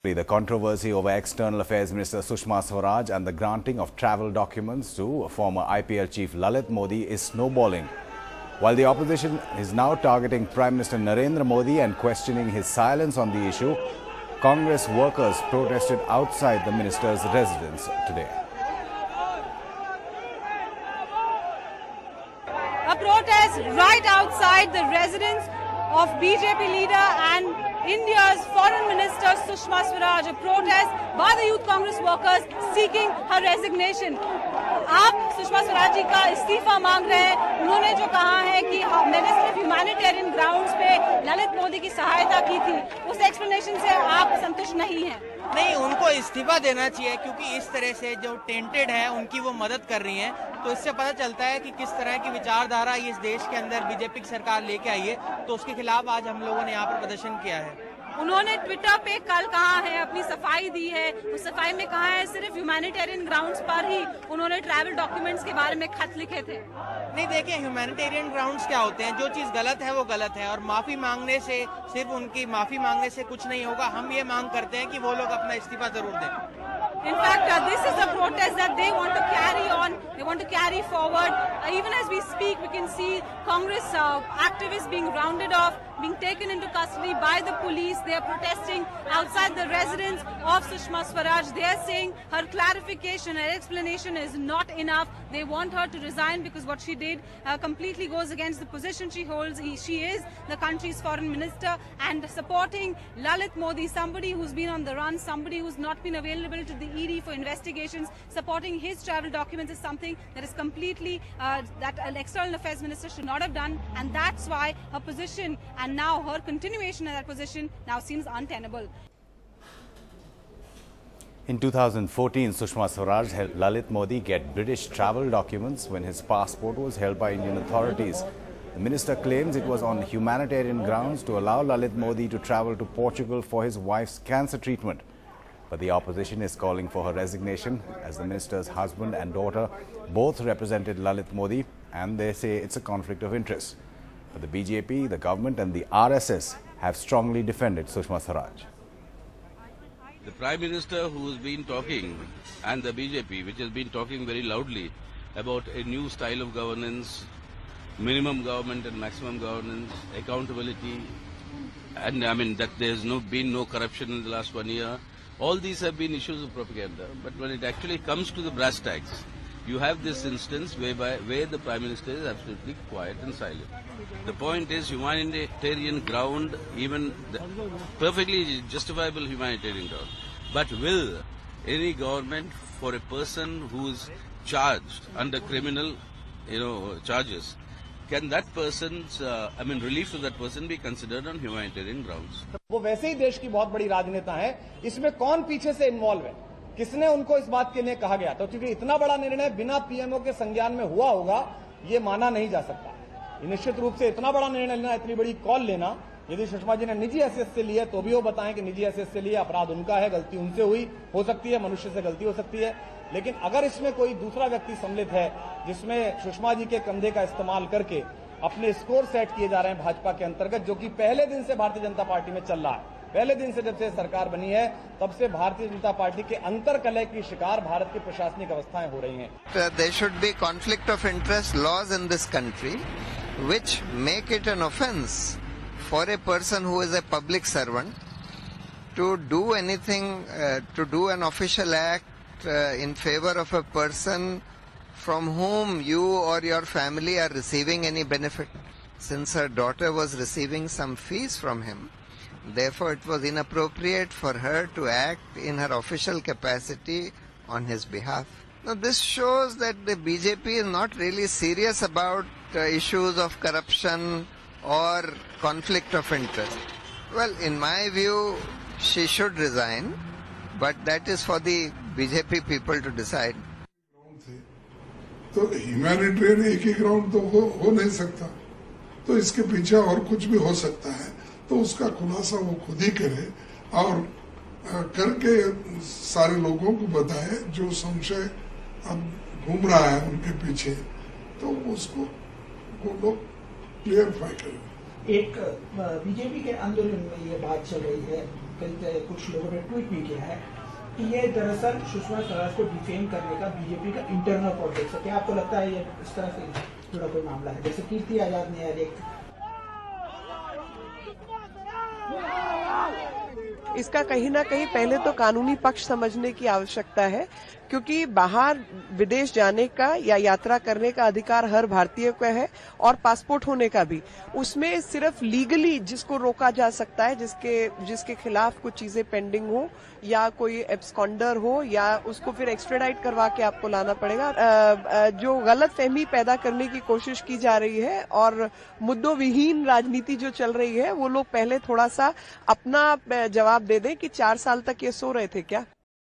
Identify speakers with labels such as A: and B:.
A: The controversy over External Affairs Minister Sushma Swaraj and the granting of travel documents to former IPL chief Lalit Modi is snowballing. While the opposition is now targeting Prime Minister Narendra Modi and questioning his silence on the issue, Congress workers protested outside the minister's residence today.
B: A protest right outside the residence of BJP leader and India's Foreign Minister Sushma Swaraj, a protest by the Youth Congress workers seeking her resignation. आप सुषमा स्वराज जी का इस्तीफा मांग रहे हैं। उन्होंने जो कहा है कि मैंने सिर्फ ह्यूमैनिटेरियन ग्राउंड्स पे ललित मोदी की सहायता की थी, उस एक्सप्लेनेशन से आप संतुष्ट नहीं हैं?
C: नहीं, उनको इस्तीफा देना चाहिए क्योंकि इस तरह से जो टेंटेड है उनकी वो मदद कर रही हैं। तो इससे पता चलता है कि किस तरह की विचारधारा इस देश के अंदर बीजेपी की सरकार लेके आई है। तो उसके खिलाफ आज हम लोगों ने यहाँ पर प्रदर्शन किया है।
B: उन्होंने ट्विटर पे कल कहा है, अपनी सफाई दी है, उस सफाई में कहा है सिर्फ ह्यूमैनिटेरियन ग्राउंड्स पर ही उन्होंने ट्रैवल डॉक्यूमेंट्स के बारे में खत लिखे थे।
C: नहीं, देखिए ह्यूमैनिटेरियन ग्राउंड्स क्या होते हैं, जो चीज गलत है वो गलत है और माफी मांगने से, सिर्फ उनकी माफी मांगने से कुछ नहीं होगा। हम ये मांग करते हैं कि वो लोग अपना इस्तीफा जरूर दें।
B: In fact, this is a protest that they want to carry on, they want to carry forward. Even as we speak, we can see Congress activists being rounded off, being taken into custody by the police. They are protesting outside the residence of Sushma Swaraj. They are saying her clarification, her explanation is not enough. They want her to resign because what she did completely goes against the position she holds. She is the country's foreign minister and supporting Lalit Modi, somebody who's been on the run, somebody who's not been available to the ED for investigations. Supporting his travel documents is something that is completely, that an external affairs minister should not have done, and that's why her position and now her continuation in that position now seems untenable.
A: In 2014, Sushma Swaraj helped Lalit Modi get British travel documents when his passport was held by Indian authorities. The minister claims it was on humanitarian grounds to allow Lalit Modi to travel to Portugal for his wife's cancer treatment. But the opposition is calling for her resignation as the minister's husband and daughter both represented Lalit Modi and they say it's a conflict of interest. But the BJP, the government and the RSS have strongly defended Sushma Swaraj.
D: The Prime Minister who has been talking and the BJP which has been talking very loudly about a new style of governance, minimum government and maximum governance, accountability, and I mean that there has been no corruption in the last 1 year. All these have been issues of propaganda, but when it actually comes to the brass tacks, you have this instance where the Prime Minister is absolutely quiet and silent. The point is humanitarian ground, even the perfectly justifiable humanitarian ground. But will any government for a person who is charged under criminal, charges, can that person's, relief to that person be considered on humanitarian grounds?
E: वो वैसे ही देश की बहुत बड़ी राजनेता है, इसमें कौन पीछे से इन्वॉल्व है, किसने उनको इस बात के लिए कहा गया? तो क्योंकि इतना बड़ा निर्णय बिना पीएमओ के संज्ञान में हुआ होगा, ये माना नहीं जा सकता। निश्चित रूप से इतना बड़ा निर्णय लेना, इतनी बड़ी कॉल लेना, यदि सुषमा जी ने निजी हैसियत से लिया तो भी वो बताएं कि निजी हैसियत से लिया, अपराध उनका है, गलती उनसे हुई, हो सकती है, मनुष्य से गलती हो सकती है। लेकिन अगर इसमें कोई दूसरा व्यक्ति सम्मिलित है जिसमें सुषमा जी के कंधे का इस्तेमाल करके अपने स्कोर सेट किए जा रहे हैं भाजपा के अंतर्गत, जो कि पहले दिन से भारतीय जनता पार्टी में चल रहा है, पहले दिन से जब से सरकार बनी है तब से भारतीय जनता पार्टी के अंतरकलह की शिकार भारत की प्रशासनिक अवस्थाएं हो रही हैं।
F: There should be conflict of interest laws in this country which make it an offense for a person who is a public servant to do anything, to do an official act in favor of a person from whom you or your family are receiving any benefit. Since her daughter was receiving some fees from him, therefore it was inappropriate for her to act in her official capacity on his behalf. Now this shows that the BJP is not really serious about issues of corruption or conflict of interest. Well, in my view, she should resign, but that is for the BJP people to decide.
G: तो humanitarian एक ही ground तो हो नहीं सकता, तो इसके पीछे और कुछ भी हो सकता है, तो उसका खुलासा वो खुद ही करे और करके सारे लोगों को बताए जो संशय अब घूम रहा है उनके पीछे, तो उसको वो लोग क्लियरफाई करें।
H: एक बीजेपी के आंदोलन में ये बात चल रही है कुछ लोगों ने ट्वीट भी किया है कि ये दरअसल सुषमा स्वराज को डिफेम करने का बीजेपी का इंटरनल प्रोजेक्ट है। क्या आपको लगता है ये इस तरह से जुड़ा कोई मामला है, जैसे कीर्ति आजाद ने
I: इसका कहीं ना कहीं पहले तो कानूनी पक्ष समझने की आवश्यकता है, क्योंकि बाहर विदेश जाने का या यात्रा करने का अधिकार हर भारतीय को है और पासपोर्ट होने का भी। उसमें सिर्फ लीगली जिसको रोका जा सकता है, जिसके खिलाफ कुछ चीजें पेंडिंग हो या कोई एब्सकॉन्डर हो या उसको फिर एक्स्ट्रेडाइट करवा के आपको लाना पड़ेगा। जो गलत फहमी पैदा करने की कोशिश की जा रही है और मुद्दों विहीन राजनीति जो चल रही है, वो लोग पहले थोड़ा सा अपना जवाब दे दें कि 4 साल तक ये सो रहे थे क्या।